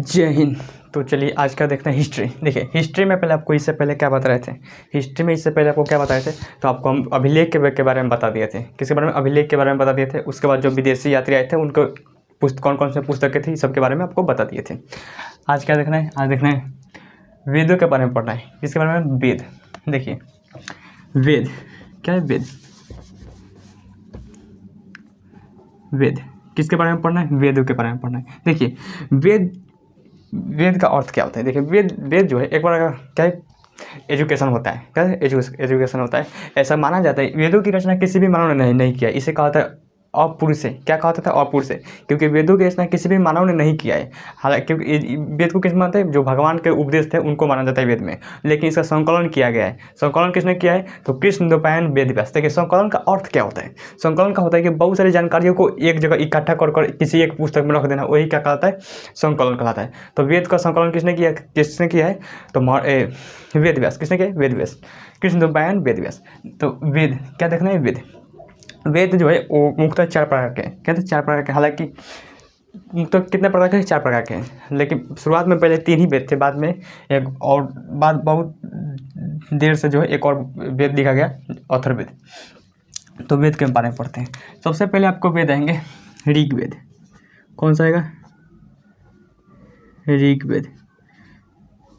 जय हिंद। तो चलिए आज का देखते हैं हिस्ट्री। देखिए हिस्ट्री में पहले आपको इससे पहले क्या बता रहे थे, हिस्ट्री में इससे पहले आपको क्या बता रहे थे, तो आपको हम अभिलेख के बारे में बता दिए थे। किसके बारे में? अभिलेख के बारे में बता दिए थे। उसके बाद जो विदेशी यात्री आए थे उनको कौन कौन से पुस्तकें थी सबके बारे में आपको बता दिए थे। आज क्या देखना है? आज देखना है वेदों के बारे में पढ़ना है। किसके बारे में? वेद। देखिए वेद क्या है? वेद। वेद किसके बारे में पढ़ना है? वेदों के बारे में पढ़ना है। देखिए वेद का अर्थ क्या होता है? देखिए वेद जो है एक बार क्या है, एजुकेशन होता है। क्या है? एजुकेशन होता है। ऐसा माना जाता है वेदों की रचना किसी भी मानव ने नहीं किया। इसे कहा था अपुरुष है। क्या कहा था? अपुरुष है, क्योंकि वेदों की रचना किसी भी मानव ने नहीं किया है। हालांकि क्योंकि वेद को किस मानते हैं? जो भगवान के उपदेश थे उनको माना जाता है वेद में, लेकिन इसका संकलन किया गया है। संकलन किसने किया है? तो कृष्णद्वैपायन वेदव्यास। देखिए संकलन का अर्थ क्या होता है? संकलन का होता है कि बहुत सारी जानकारियों को एक जगह इकट्ठा कर किसी एक पुस्तक में रख देना, वही क्या कहलाता है? संकलन कहलाता है। तो वेद का संकलन किसने किया है? तो वेदव्यास। किसने किया? वेदव्यास, कृष्णद्वैपायन वेदव्यास। तो वेद क्या देखना है? वेद जो है वो मुख्यतः 4 प्रकार के हैं। कहते हैं 4 प्रकार के। हालांकि मुख्यतः कितने प्रकार के हैं? 4 प्रकार के हैं, लेकिन शुरुआत में पहले 3 ही वेद थे। बाद में एक और बहुत देर से जो है एक और वेद लिखा गया, अथर्ववेद। तो वेद के बारे में पढ़ते हैं। सबसे पहले आपको वेद आएंगे ऋग्वेद। कौन सा आएगा? ऋग्वेद।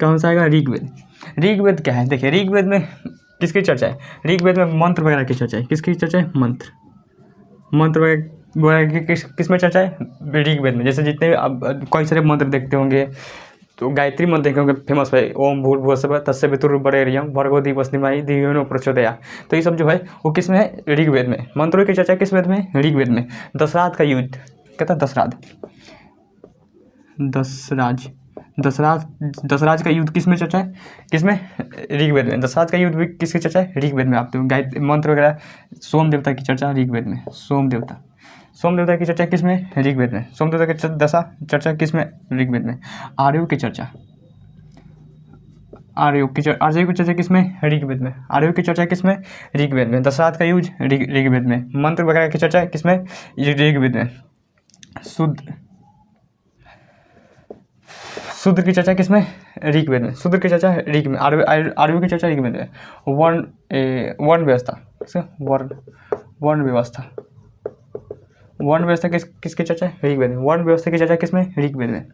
कौन सा आएगा? ऋग्वेद। ऋग्वेद क्या है? देखिए ऋग्वेद में किसकी चर्चा है? ऋग्वेद में मंत्र वगैरह की चर्चा है। किसकी चर्चा है? मंत्र वगैरह की किस में चर्चा है? ऋग्वेद में। जैसे जितने अब कई सारे मंत्र देखते होंगे, तो गायत्री मंत्र देखे होंगे फेमस है, ओम भूर्भुवस्सुवः तस्य पितुर्वरेण्यं भर्गो दिवसनिमाय धियो यो न प्रचोदयात्। तो ये सब जो है वो किस में है? ऋग्वेद में। मंत्रों की चर्चा किस वेद में? ऋग्वेद में। दशराज का युद्ध कहता है दशराज का युद्ध किस में चर्चा है? किसमें? ऋग्वेद में। दशराज का युद्ध भी किसकी चर्चा है? ऋग्वेद में। आप तो गायत्री मंत्र वगैरह, सोम देवता की चर्चा ऋग्वेद में। सोम देवता की चर्चा किसमें? ऋग्वेद में। सोम देवता की चर्चा किसमें? ऋग्वेद में। आर्यों की चर्चा किसमें? ऋग्वेद में। आर्यों की चर्चा किसमें? ऋग्वेद में। दशराज का युद्ध ऋग्वेद में। मंत्र वगैरह की चर्चा किसमें? ऋग्वेद में। शूद्र की चर्चा किसमें? ऋग्वेद में। शूद्र की चर्चा ऋग में। आर्यों की चर्चा ऋग्वेद में। वर्ण व्यवस्था किसकी चर्चा है? ऋग्वेद में। वर्ण व्यवस्था की चर्चा किसमें? ऋग्वेद में।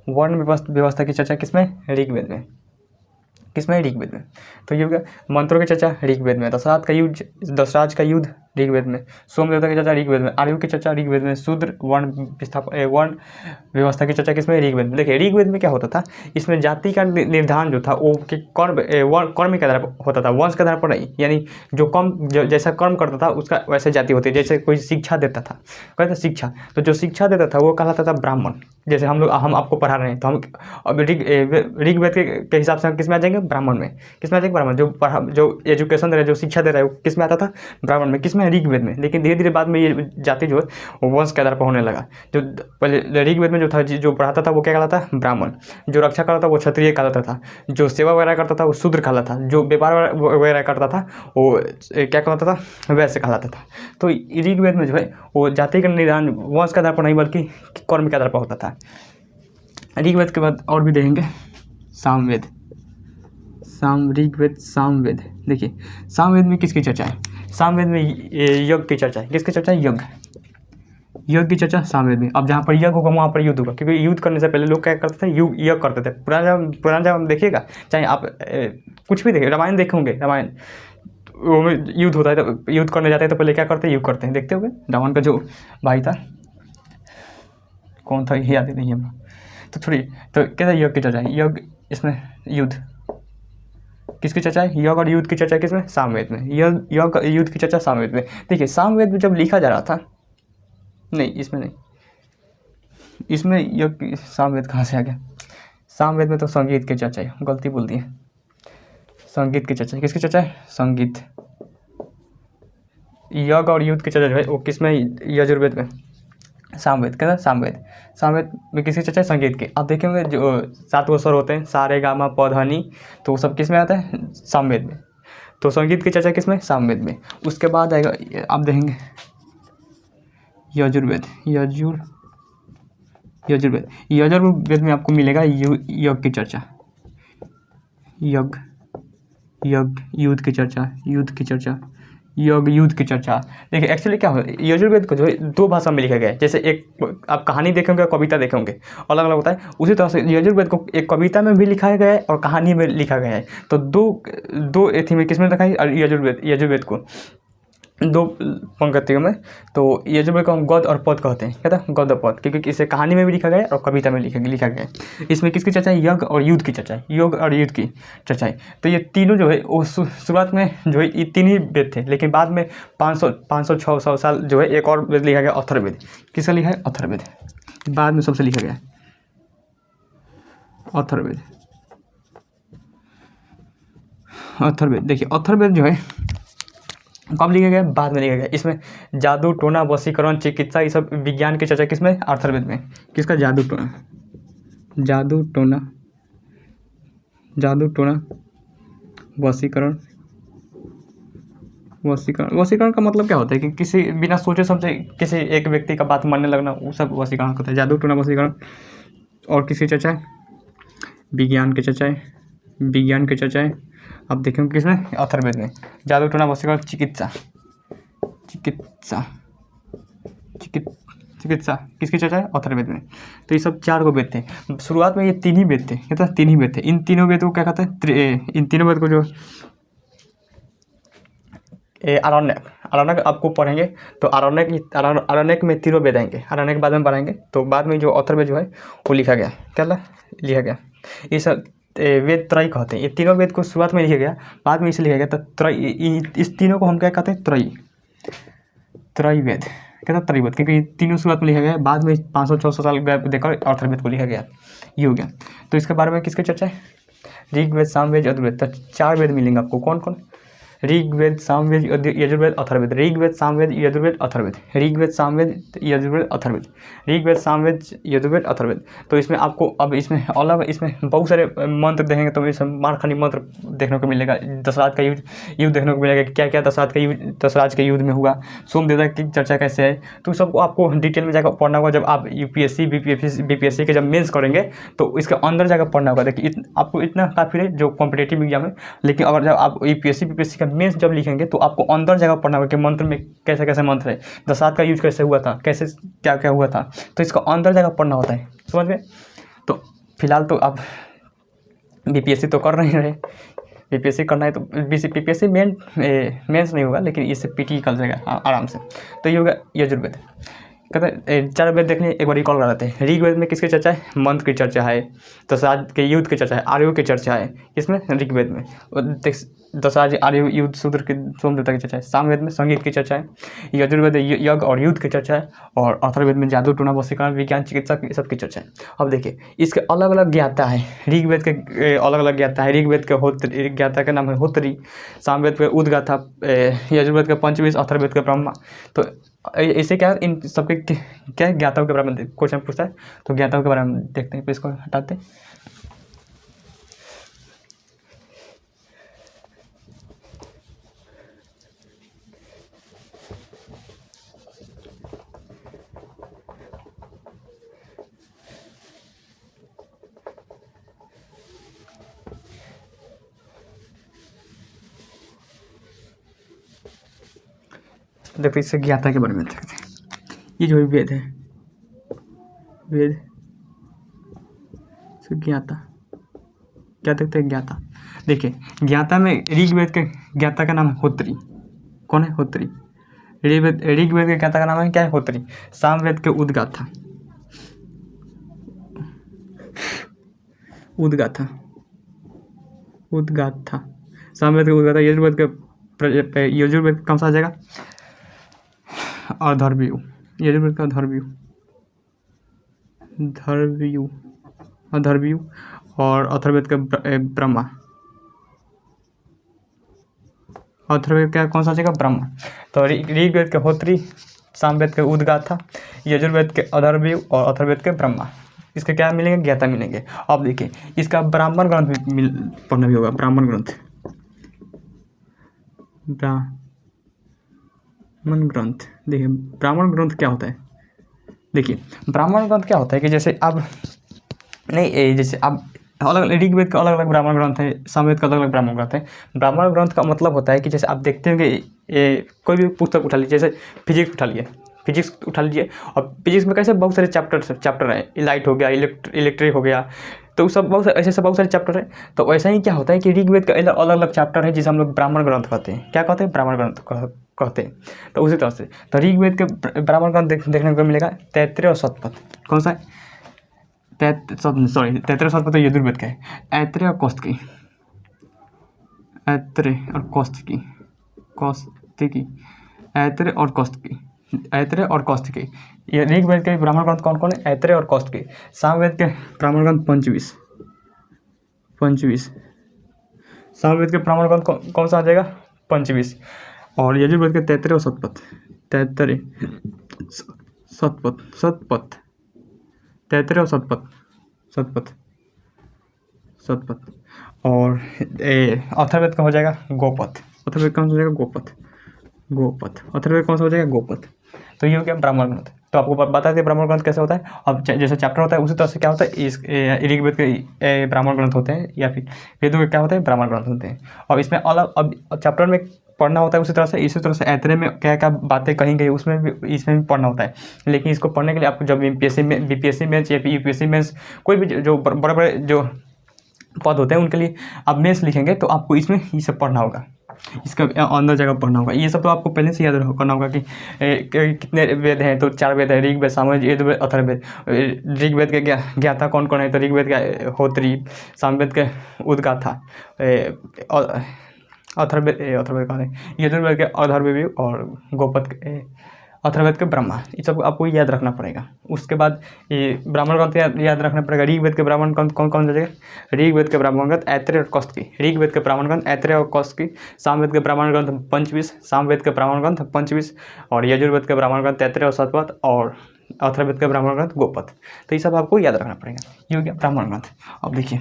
वर्ण व्यवस्था की चर्चा किसमें? ऋग्वेद में। ऋग्वेद में। तो ये हो गया मंत्रों की चर्चा ऋग्वेद में। दशराज का युद्ध ऋग्वेद में। सोम देवता की चर्चा ऋग्वेद में। आर्यों की चर्चा ऋग्वेद में। शूद्र वर्ण व्यवस्था की चर्चा किसमें? ऋग्वेद में। देखिए ऋग्वेद में क्या होता था, इसमें जाति का निर्धारण जो था वो कर्म के आधार पर होता था, वंश के आधार पर नहीं। यानी जैसा कर्म करता था उसका वैसे जाति होती है। जैसे कोई शिक्षा देता था, कहता शिक्षा, तो जो शिक्षा देता था वो कहलाता था ब्राह्मण। जैसे हम आपको पढ़ा रहे हैं, तो हम अब ऋग्वेद के हिसाब से हम किस में आ जाएंगे? ब्राह्मण में। किस में आ जाएंगे? ब्राह्मण। जो एजुकेशन दे रहा है, जो शिक्षा दे रहा है, वो किस में आता था? ब्राह्मण में। किस में? ऋग्वेद में। लेकिन धीरे धीरे बाद में ये जाति जो है वो वंश के आधार पर होने लगा। जो पहले ऋग्वेद में जो था, जो पढ़ाता था वो क्या कहलाता था? ब्राह्मण। जो रक्षा करता था वो क्षत्रिय कहलाता था। जो सेवा वगैरह करता था वो शूद्र कहलाता था। जो व्यापार वगैरह करता था वो क्या कहलाता था? वैश्य कहलाता था। तो ऋग्वेद में जो है वो जाति का निर्धारण वंश के आधार पर नहीं बल्कि कर्म के आधार पर होता था। ऋग्वेद के बाद और भी देखेंगे सामवेद। सामवेद। देखिए सामवेद में किसकी चर्चा है? सामवेद में यज्ञ की चर्चा है। किसकी चर्चा है? यज्ञ की चर्चा सामवेद में। अब जहाँ पर यज्ञ होगा वहाँ पर युद्ध होगा, क्योंकि युद्ध करने से पहले लोग क्या करते थे? यज्ञ करते थे। पुराना जब देखिएगा, चाहे आप कुछ भी देखिए, रामायण देखेंगे, रामायण वो युद्ध होता है, तो युद्ध करने जाते हैं तो पहले क्या करते हैं? युद्ध करते हैं। देखते होंगे रावण का जो भाई था, कौन था ये याद नहीं है, तो छोड़िए। तो क्या था? यज्ञ की चर्चा है। यज्ञ, इसमें युद्ध किसकी चर्चा है? यज्ञ और युद्ध की चर्चा किसमें? सामवेद में। यज्ञ युद्ध की चर्चा सामवेद में। देखिए सामवेद में जब लिखा जा रहा था, नहीं इसमें नहीं, इसमें यज्ञ सामवेद कहाँ से आ गया? सामवेद में तो संगीत की चर्चा है, गलती बोल दी है। संगीत की चर्चा किसकी चर्चा है? संगीत। यज्ञ और युद्ध की चर्चा जो है वो किसमें? यजुर्वेद में। सामवेद कहना सामवेद में किसकी चर्चा है? संगीत की। आप देखेंगे जो 7 स्वर होते हैं, सा रे गा मा प ध नि, तो वो सब किस में आता है? सामवेद में। तो संगीत की चर्चा किस में? सामवेद में। उसके बाद आएगा, आप देखेंगे यजुर्वेद। यजुर्वेद। यजुर्वेद में आपको मिलेगा योग की चर्चा, युद्ध की चर्चा, युद्ध की चर्चा। देखिए एक्चुअली क्या हो, यजुर्वेद को जो है 2 भाषा में लिखा गया है। जैसे एक आप कहानी देखेंगे, कविता देखेंगे, अलग अलग होता है। उसी तरह से यजुर्वेद को एक कविता में भी लिखा गया है और कहानी में लिखा गया है। तो दो एथी में किसमें रखा है यजुर्वेद को 2 पंक्तियों में। तो यजुर्वेद को हम गद्य और पद्य कहते हैं, क्या था, गद्य और पद्य, क्योंकि इसे कहानी में भी लिखा गया है और कविता में लिखा गया है। इसमें किसकी चर्चा है, योग और युद्ध की चर्चा है, तो ये तीनों जो है वो शुरुआत में जो है ये 3 ही वेद थे, लेकिन बाद में 500-600 साल जो है एक और वेद लिखा गया, अथर्ववेद। किसका लिखा है, अथर्ववेद, बाद में सबसे लिखा गया अथर्ववेद। देखिए अथर्ववेद जो है कब लिखा गया, बाद में लिखा गया। इसमें जादू टोना वशीकरण चिकित्सा ये सब विज्ञान की चर्चा किसमें, अथर्ववेद में। किसका, जादू टोना वशीकरण का मतलब क्या होता है कि किसी बिना सोचे समझे किसी एक व्यक्ति का बात मानने लगना, वो सब वशीकरण होता है, जादू टोना वशीकरण। और किसकी चर्चा है, विज्ञान की चर्चा है। अब देखेंगे किसमें, अथर्ववेद में। जादू टोना वशीकरण चिकित्सा किसकी चर्चा है, अथर्ववेद में। तो ये सब 4 वेद थे। शुरुआत में ये 3 ही वेद थे, क्या था, 3 ही वेद थे। इन तीनों वेद को क्या कहते हैं, इन तीनों वेद को जो आरण्यक आपको पढ़ेंगे तो आरण्यक में 3 वेद आएंगे, आरण्यक बाद में पढ़ाएंगे। तो बाद में जो अथर्ववेद जो है वो लिखा गया, लिखा गया। ये सब वेद त्रयी कहते हैं। ये तीनों वेद को शुरुआत में लिखा गया, बाद में इसे लिखा गया। तो त्रयी, इस तीनों को हम क्या कहते हैं, त्रयी वेद, क्या था, त्रयी वेद, क्योंकि तीनों शुरुआत में लिखा गया, बाद में 500-600 साल गैप देकर अथर्ववेद को लिखा गया, ये हो गया। तो इसके बारे में किसकी चर्चा है, ऋग्वेद, सामवेद, यजुर्वेद। तो 4 वेद मिलेंगे आपको, कौन कौन, ऋग्वेद, सामवेद, यजुर्वेद, अथर्ववेद। ऋग्वेद, सामवेद, यजुर्वेद, अथर्ववेद। ऋग्वेद, सामवेद, यजुर्वेद, अथर्ववेद। ऋग्वेद, सामवेद, यजुर्वेद, अथर्ववेद। तो इसमें आपको अब इसमें इसमें बहुत सारे मंत्र देखेंगे तो इसमें मारखानी मंत्र देखने को मिलेगा। दशराज का युद्ध देखने को मिलेगा, क्या क्या दशराज के युद्ध में हुआ, सोमदेवता की चर्चा कैसे है। तो सबको आपको डिटेल में जाकर पढ़ना होगा। जब आप यूपीएससी बीपीएससी के जब मेंस करेंगे तो इसके अंदर जाकर पढ़ना होगा। देखिए आपको इतना काफ़ी है जो कॉम्पिटेटिव एग्जाम है, लेकिन अगर जब आप यूपीएससी बीपीएससी का मेंस जब लिखेंगे तो आपको अंदर जगह पढ़ना होगा कि मंत्र में कैसे कैसे मंत्र है, दशराज का यूज कैसे हुआ था, कैसे क्या क्या हुआ था। तो इसका अंदर जगह पढ़ना होता है, समझ गए। तो फिलहाल तो आप बीपीएससी तो कर नहीं रहे, बीपीएससी करना है तो बीपीएससी मेंस नहीं होगा, लेकिन इससे पीटी कर जाएगा आराम से। तो ये होगा यजुर्वेद। कहते हैं 4 वेद देखने एक बार रिकॉल कराते हैं। ऋग्वेद में किसकी चर्चा है, मंत्र की चर्चा है, दशराज के युद्ध की चर्चा है, आर्यों की चर्चा है। इसमें ऋग्वेद में दशराज, आर्य, युद्ध, शूद्र की, सोमदेवता की चर्चा है। सामवेद में संगीत की चर्चा है। यजुर्वेद यज्ञ और युद्ध की चर्चा है। और अथर्ववेद में जादू टोना वशीकरण विज्ञान चिकित्सा की सबकी चर्चा है। अब देखिए इसके अलग अलग ज्ञाता है। ऋग्वेद के अलग अलग ज्ञाता है। ऋग्वेद के होत्री, ज्ञाता का नाम है होत्री। सामवेद के उद्गाथा, यजुर्वेद के पंचविश, अथर्ववेद के ब्रह्मा। तो इसे क्या, इन सबके क्या ज्ञाताओं के बारे में क्वेश्चन पूछता है, तो ज्ञाताओं के बारे में देखते हैं। तो इसको हटाते हैं। देखते इससे ज्ञाता के बारे में देखते हैं। ये जो वेद है, वेद से ज्ञाता, क्या देखते हैं, ज्ञाता। देखिए ज्ञाता में ऋग्वेद के ज्ञाता का नाम है होत्री। कौन है, होत्री। ऋग्वेद के ज्ञाता का नाम है क्या है, होत्री। सामवेद के उद्गाथा, सामवेद के उद्गाथा। यजुर्वेद कौन सा आ जाएगा, अधर्व्यू। यजुर्वेद का अधर्व्यू। और अथर्ववेद का ब्रह्मा। अथर्ववेद का कौन सा जगह, ब्रह्मा। तो ऋग्वेद के होत्री, सामवेद के उद्गाथा, यजुर्वेद के अधर्व्यू और अथर्ववेद के ब्रह्मा। इसके क्या मिलेंगे, ज्ञाता मिलेंगे। अब देखिए इसका ब्राह्मण ग्रंथ भी पढ़ना भी होगा। ब्राह्मण ग्रंथ देखिए ब्राह्मण ग्रंथ क्या होता है। देखिए ब्राह्मण ग्रंथ क्या होता है कि जैसे अब नहीं जैसे अब अलग अलग ऋग्वेद का अलग अलग ब्राह्मण ग्रंथ है, सामवेद का अलग अलग ब्राह्मण ग्रंथ है। ब्राह्मण ग्रंथ का मतलब होता है कि जैसे आप देखते हैं कि ये कोई भी पुस्तक उठा लीजिए, जैसे फिजिक्स उठा लीजिए और फिजिक्स में कैसे बहुत सारे चैप्टर हैं, लाइट हो गया, इलेक्ट्रिक हो गया, तो सब बहुत ऐसे बहुत सारे चैप्टर हैं। तो वैसा ही क्या होता है कि ऋग्वेद का अलग अलग चैप्टर है जिसे हम लोग ब्राह्मण ग्रंथ कहते हैं। क्या कहते हैं? ब्राह्मण ग्रंथ कहते हैं। तो उसी तरह से तो ऋग्वेद के ब्राह्मण ग्रंथ देखने को मिलेगा तैत्तिरीय और शतपथ। कौन सा है? तैत्तिरीय और शतपथ तो यजुर्वेद का है। ऐत्रेय और कौशिकी, ऐत्रेय और कौशिकी, ऐत्रेय और कौशिकी। ये ऋग्वेद के ब्राह्मण ग्रंथ कौन कौन है? ऐत्रेय और कौशिकी। सामवेद के ब्राह्मण ग्रंथ 25। सामवेद के ब्राह्मण ग्रंथ कौन सा आ जाएगा? 25। और यजुर्वेद के तैत्तिरीय और शतपथ, तैत्तिरीय और शतपथ। और अथर्ववेद का हो जाएगा गोपथ। अथर्ववेद कौन सा हो जाएगा? गोपथ। अथर्ववेद कौन सा हो जाएगा? गोपथ। तो ये हो गया ब्राह्मण ग्रंथ। तो आपको बता दें ब्राह्मण ग्रंथ कैसे होता है। अब जैसे चैप्टर होता है उसी तरह से क्या होता है, इस ऋग्वेद के ब्राह्मण ग्रंथ होते हैं या फिर वेदों के क्या होते हैं? ब्राह्मण ग्रंथ होते हैं। और इसमें अलग अब चैप्टर में पढ़ना होता है इसी तरह से ऐत्रेय में क्या क्या बातें कही गई उसमें भी इसमें भी पढ़ना होता है। लेकिन इसको पढ़ने के लिए आपको जब बीपीएससी मेंस या फिर यूपीएससी मेंस कोई भी जो बड़े बड़े जो पद होते हैं उनके लिए आप मेंस लिखेंगे तो आपको इसमें ये सब पढ़ना होगा, इसका अंदर जगह पढ़ना होगा। ये सब तो आपको पहले से याद करना होगा कि कितने वेद हैं। तो 4 वेद है, ऋग्वेद, सामवेद, यजुर्वेद, अथर्ववेद। ऋग्वेद के ज्ञाता कौन कौन है? तो ऋग्वेद का होत्री, सामवेद के उद्गाथा, अथर्ववेद कौन है? यजुर्वेद के अथर्ववेद और गोपथ के अथर्ववेद के ब्रह्मा। ये सब आपको याद रखना पड़ेगा। उसके बाद ये ब्राह्मण ग्रंथ याद रखना पड़ेगा। ऋग्वेद के ब्राह्मण ग्रंथ कौन कौन जाएगा? ऋग्वेद के ब्राह्मण ग्रंथ ऐत्रेय और कौशिकी। ऋग्वेद के ब्राह्मण ग्रंथ ऐत्रेय और कौशिकी। सामवेद के ब्राह्मण ग्रंथ 25। सामवेद के ब्राह्मण ग्रंथ 25। और यजुर्वेद के ब्राह्मण ग्रंथ ऐत्रेय और शतपथ। और अथर्ववेद के ब्राह्मण ग्रंथ गोपथ। तो ये सब आपको याद रखना पड़ेगा। ये हो गया ब्राह्मण ग्रंथ। अब देखिए,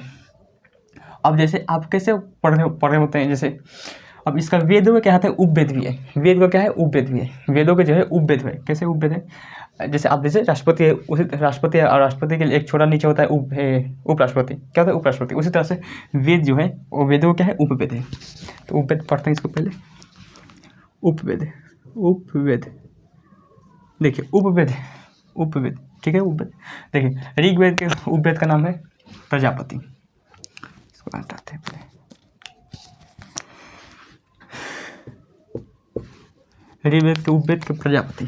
अब जैसे आप कैसे पढ़े होते हैं, जैसे अब इसका वेदों में क्या होता है? उपवेद भी है। वेद का क्या है? उपवेद भी है। वेदों के जो है उपवेद है। कैसे उपवेद है? जैसे आप जैसे राष्ट्रपति है, उसी राष्ट्रपति है और राष्ट्रपति के लिए एक छोटा नीचे होता है उपराष्ट्रपति। क्या होता है? उपराष्ट्रपति। उसी तरह से वेद जो है वो वेदों क्या है? उपवेद है। तो उपवेद पढ़ते हैं इसको पहले। उपवेद देखिए, उपवेद ठीक है। उपवेद देखिए, ऋग्वेद के उपवेद का नाम है प्रजापति। इसको हटाते हैं पहले। ऋग्वेद के उपवेद के प्रजापति।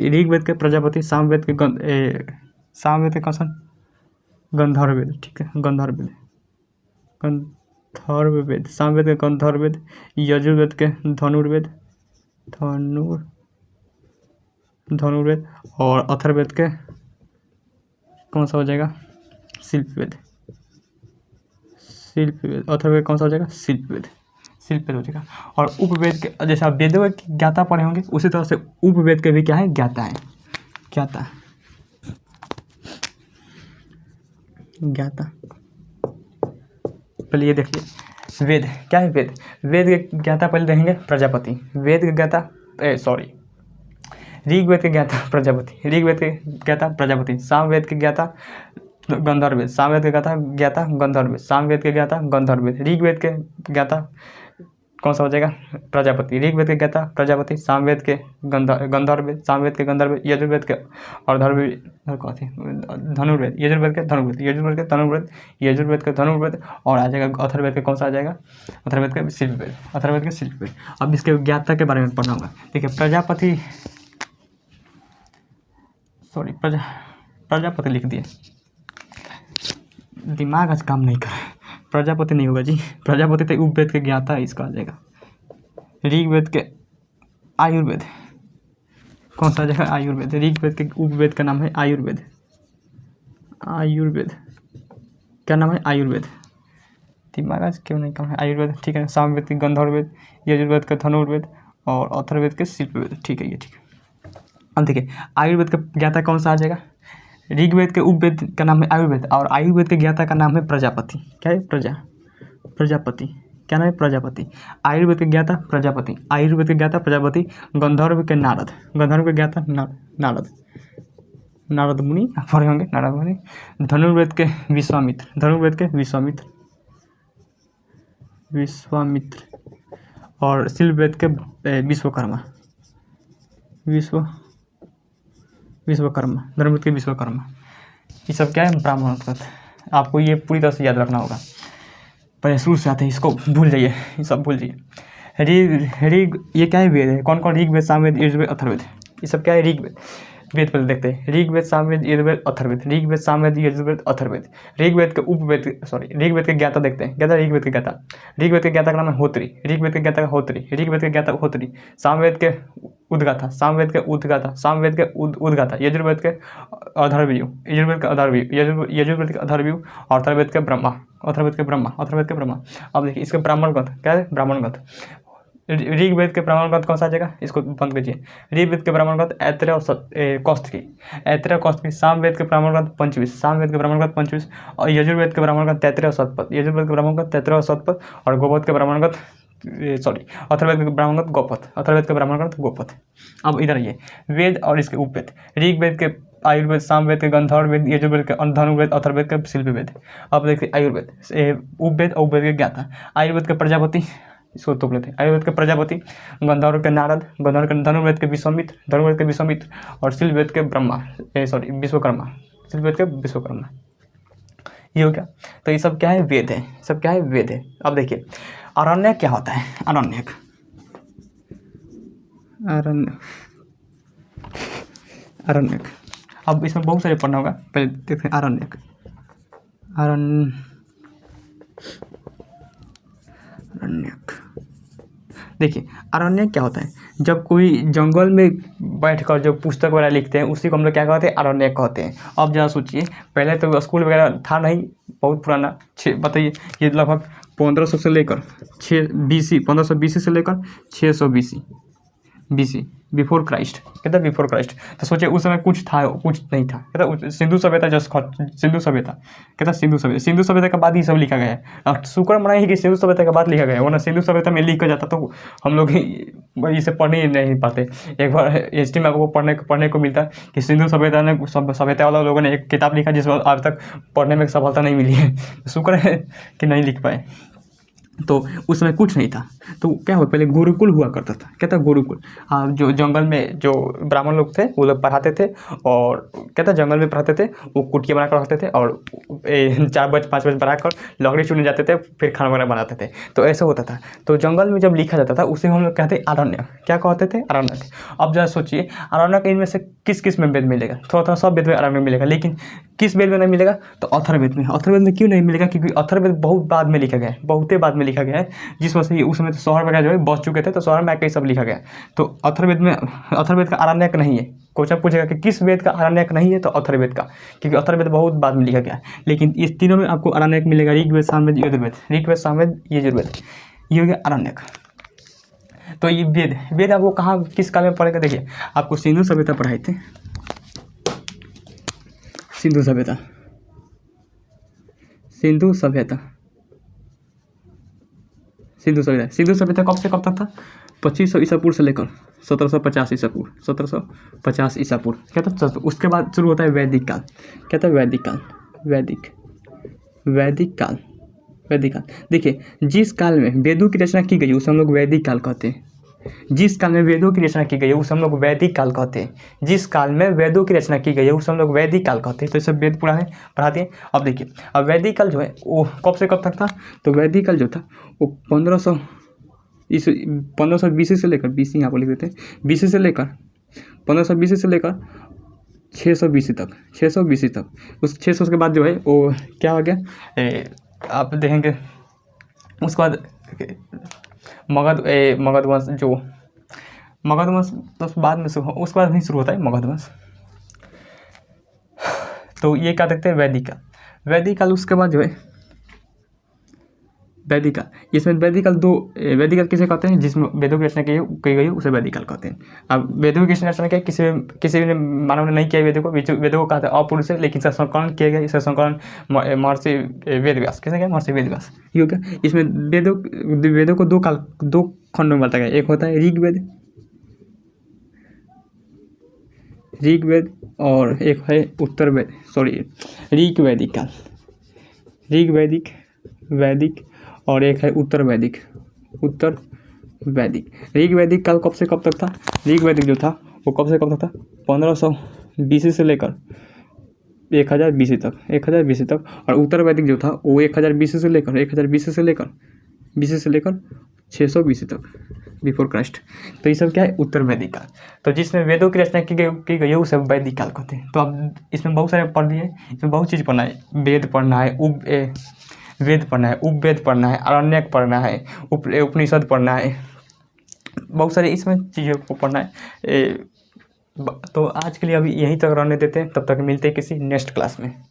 ऋग्वेद के प्रजापति। सामवेद के कौन सा? गंधर्ववेद। ठीक है, गंधर्ववेद। सामवेद के गंधर्ववेद। यजुर्वेद के धनुर्वेद। और अथर्ववेद के कौन सा हो जाएगा? शिल्पवेद। अथर्ववेद कौन सा हो जाएगा? शिल्पवेद हो जाएगा। और उपवेद के जैसे आप वेदों के ज्ञाता पढ़े होंगे उसी तरह से उपवेद के भी क्या है? ज्ञाता। पहले ये देखिए, वेद क्या है? वेद के ज्ञाता पहले देखेंगे प्रजापति। ऋग्वेद के ज्ञाता प्रजापति। सामवेद के ज्ञाता गंधर्ववेद। सामवेद के ज्ञाता गंधर्ववेद। सामवेद के ज्ञाता गंधर्ववेद। ऋग्वेद के ज्ञाता कौन सा हो जाएगा? प्रजापति। ऋग्वेद के ज्ञाता प्रजापति। सामवेद के गंधर्ववेद। सामवेद के गंधर्ववेद। यजुर्वेद के धनुर्वेद। यजुर्वेद के धनुर्वेद। और आ जाएगा अथर्ववेद के कौन सा आ जाएगा? अथर्ववेद के शिल्पवेद। अब इसके ज्ञाता के बारे में पढ़ना होगा। देखिए, प्रजापति लिख दिए, दिमाग आज काम नहीं कर रहा है। प्रजापति नहीं होगा जी, प्रजापति तो उपवेद के ज्ञाता है, इसका आ जाएगा। ऋग्वेद के आयुर्वेद कौन सा आ जाएगा? आयुर्वेद। ऋग्वेद के उपवेद का नाम है आयुर्वेद। क्या नाम है? आयुर्वेद। दिमाग आज क्यों नहीं काम है? आयुर्वेद ठीक है। सामवेद के गंधर्ववेद। यजुर्वेद के धनुर्वेद। और अथर्ववेद के शिल्पवेद। ठीक है, ये ठीक है। अब देखिए, आयुर्वेद का ज्ञाता कौन सा आ जाएगा? ऋग्वेद के उपवेद का नाम है आयुर्वेद और आयुर्वेद के ज्ञाता का नाम है प्रजापति। क्या है? प्रजापति। क्या नाम है? प्रजापति। आयुर्वेद के ज्ञाता प्रजापति, आयुर्वेद के ज्ञाता प्रजापति। गंधर्व के नारद, गंधर्व के ज्ञाता नारद, नारद मुनि आप पढ़े होंगे, नारद मुनि। धनुर्वेद के विश्वामित्र, धनुर्वेद के विश्वामित्र, विश्वामित्र। और शिल्पवेद के विश्वकर्मा, विश्वकर्मा, धनुर्वेद के विश्वकर्मा। ये सब क्या है? ब्राह्मण उत्कर्ष। आपको ये पूरी तरह से याद रखना होगा, पहले शुरू से आते हैं, इसको भूल जाइए, ये सब भूल जाइए। ऋग ये क्या है? वेद है। कौन कौन? ऋग्वेद, सामवेद, यजुर्वेद, अथर्ववेद। ये सब क्या है? ऋग्वेद। वेद पहले देखते हैं। ऋग्वेद, सामवेद, यजुर्वेद, अथर्ववेद। ऋग्वेद, सामवेद, यजुर्वेद, अथर्ववेद। ऋग्वेद के उपवेद, सॉरी ऋग्वेद के ज्ञाता देखते हैं। क्या था? ऋग्वेद के ज्ञाता, ऋग्वेद के ज्ञाता का नाम है होत्री, ऋग्वेद के ज्ञाता का होत्री, ऋग्वेद के ज्ञाता होत्री। सामवेद के उद्गाता, सामवेद के उद्गाता, सामवेद के उद्गाता। यजुर्वेद के अधर्वयु, यजुर्वेद के अधर्वयु, यजुर्वेद के अधर्वयु। और अथर्ववेद के ब्रह्मा, अथर्ववेद के ब्रह्मा, अथर्ववेद के ब्रह्मा। अब देखिए इसके ब्राह्मण ग्रंथ क्या है? ब्राह्मण ग्रंथ। ऋग्वेद के ब्राह्मण ग्रंथ कौन सा आ जाएगा? इसको बंद कीजिए। ऋग्वेद के ब्राह्मण ग्रंथ ऐत्रेय और कौस्तुकी, ऐत्रेय और कौस्तुकी। सामवेद के ब्राह्मण ग्रंथ पंचविश, सामवेद के ब्राह्मण ग्रंथ पंचविश। और यजुर्वेद के ब्राह्मण ग्रंथ तैत्रेय और शतपथ, यजुर्वेद के ब्राह्मण ग्रंथ तैत्रेय और शतपथ। और गोपथ के ब्राह्मण ग्रंथ अथर्ववेद के ब्राह्मण ग्रंथ गोपथ, अथर्ववेद के ब्राह्मण ग्रंथ गोपथ। अब इधर आइए, वेद और इसके उपवेद। ऋग्वेद के आयुर्वेद, सामवेद के गंधर्ववेद, यजुर्वेद के धनुर्वेद, अथर्ववेद के शिल्पवेद। अब देखिए आयुर्वेद, उपवेद और उपवेद के ज्ञाता। आयुर्वेद के प्रजापति, इसको तोप लेते हैं। आयुर्वेद के प्रजापति, गंधर्व के नारद, गंधर्व के धनुर्वेद के विश्वामित्र, धनुर्वेद के विश्वामित्र। और शिल्पवेद के ब्रह्मा, विश्वकर्मा, शिल्पवेद के विश्वकर्मा। ये हो गया। तो ये सब क्या है? वेद है। सब क्या है? वेद है। अब देखिए आरण्यक क्या होता है? आरण्यक, आरण्यक। अब इसमें बहुत सारे पढ़ना होगा, पहले देखते हैं आरण्यक। आरण्यक देखिए, आरण्यक क्या होता है? जब कोई जंगल में बैठकर जो पुस्तक वगैरह लिखते हैं उसी को हम लोग क्या कहते हैं? आरण्यक कहते हैं। अब जरा सोचिए, पहले तो स्कूल वगैरह था नहीं, बहुत पुराना, बताइए ये लगभग 1500 से लेकर 6 BC, 1500 BC से लेकर 600 BC, बिफोर क्राइस्ट। कहता बिफोर क्राइस्ट। तो सोचिए उस समय कुछ था, कुछ नहीं था। कहता सिंधु सभ्यता, जस्ट सिंधु सभ्यता। कहता सिंधु सभ्यता के बाद ही सब लिखा गया है। और शुक्र मनाई है कि सिंधु सभ्यता के बाद लिखा गया है, वरना सिंधु सभ्यता में लिख कर जाता तो हम लोग इसे पढ़ ही नहीं पाते। एक बार HT में आपको पढ़ने को मिलता कि सिंधु सभ्यता वाला लोगों ने एक किताब लिखा जिसमें आज तक पढ़ने में सफलता नहीं मिली है। शुक्र है कि नहीं लिख पाए। तो उस समय कुछ नहीं था। तो क्या हुआ? पहले गुरुकुल हुआ करता था। क्या था? गुरुकुल। जो जंगल में जो ब्राह्मण लोग थे वो लोग पढ़ाते थे, और क्या था? जंगल में पढ़ाते थे, वो कुटिया बनाकर रखते थे, और 4 बजे 5 बजे बनाकर लकड़ी चुनने जाते थे, फिर खाना वगैरह बनाते थे। तो ऐसा होता था। तो जंगल में जब लिखा जाता था उसे हम लोग कहते आरण्यक। क्या कहते थे? आरण्यक। अब जरा सोचिए, आरण्यक इनमें से किस किस में वेद मिलेगा? थोड़ा सब वेद में आरण्यक मिलेगा, लेकिन किस वेद में नहीं मिलेगा? तो अथर्ववेद में। अथर्ववेद में क्यों नहीं मिलेगा? क्योंकि अथर्ववेद बहुत बाद में लिखा गया है, बहुते बाद में लिखा गया है, जिस वजह से उस समय तो शहर वगैरह जो है बस चुके थे, तो शहर में आके सब लिखा गया। तो अथर्ववेद का आरण्यक नहीं है। क्वेश्चन पूछेगा कि किस वेद का आरण्यक नहीं है? तो अथर्ववेद का, क्योंकि अथर्ववेद बहुत बाद में लिखा गया है। लेकिन इस तीनों में आपको आरण्यक मिलेगा, ऋग्वेद, सामवेद, यजुर्वेद। ऋग्वेद, सामवेद, यजुर्वेद, ये हो गया आरण्यक। तो ये वेद आपको कहाँ किस काल में पढ़ेगा? देखिए आपको सिंधु सभ्यता पढ़ाए थे, सिंधु सभ्यता कब से कब तक था? 2500 ईसा पूर्व से लेकर 1750 ईसा पूर्व, 1750 ईसा पूर्व। क्या था? उसके बाद शुरू होता है वैदिक काल। क्या था? वैदिक काल, वैदिक काल। देखिए जिस काल में वेदों की रचना की गई उसे हम लोग वैदिक काल कहते हैं। जिस काल में वेदों की रचना की गई है उसे हम लोग वैदिक काल कहते हैं। जिस काल में वेदों की रचना की गई है उसे हम लोग वैदिक काल कहते हैं। तो ये सब वेद पुराने पढ़ाते हैं। अब देखिए, अब वैदिक काल जो है वो कब से कब तक था? तो वैदिक काल जो था वो 1500 BC से लेकर, BC यहाँ पर लिख देते हैं, BC से लेकर 1500 BC से लेकर 600 BC तक, 600 BC तक। उस 600 के बाद जो है वो क्या हो गया? आप देखेंगे उसके बाद मगध वंश, जो मगध वंश तो बाद में उसके बाद नहीं शुरू होता है मगध वंश। तो ये क्या देखते हैं? वैदिक काल। उसके बाद जो है वैदिक काल, इसमें वैदिक काल दो, वैदिक काल किसे कहते हैं, जिसमें वेदों की रचना की गई है उसे वैदिक काल कहते हैं। अब वेदों की रचना क्या, किसी ने मानव ने नहीं किया वेदों को, वेदों को कहते हैं अपुरुष है, लेकिन संकलन किया गया, इसका संकलन महर्षि वेदव्यास, किसने किया, महर्षि वेदव्यास। ये हो गया। इसमें वेदों को दो खंडों में बांटा गया, एक होता है ऋग्वेद और एक है ऋग वैदिक और एक है उत्तर वैदिक। ऋग वैदिक काल कब से कब तक था, ऋग वैदिक जो था वो कब से कब तक था, 1500 BC से लेकर 1000 BC तक, और उत्तर वैदिक जो था वो 1000 BC से लेकर 600 BC तक, बिफोर क्राइस्ट। तो ये सब क्या है, उत्तर वैदिक काल। तो जिसमें वेदों की रचना की गई है उसे वैदिक काल कहते हैं। तो अब इसमें बहुत सारे पढ़ लिए, इसमें बहुत चीज़ पढ़ना है, वेद पढ़ना है, वेद पढ़ना है, उपवेद पढ़ना है, आरण्यक पढ़ना है, उपनिषद पढ़ना है, बहुत सारे इसमें चीज़ों को पढ़ना है। तो आज के लिए अभी यहीं तक रहने देते हैं, तब तक मिलते हैं किसी नेक्स्ट क्लास में।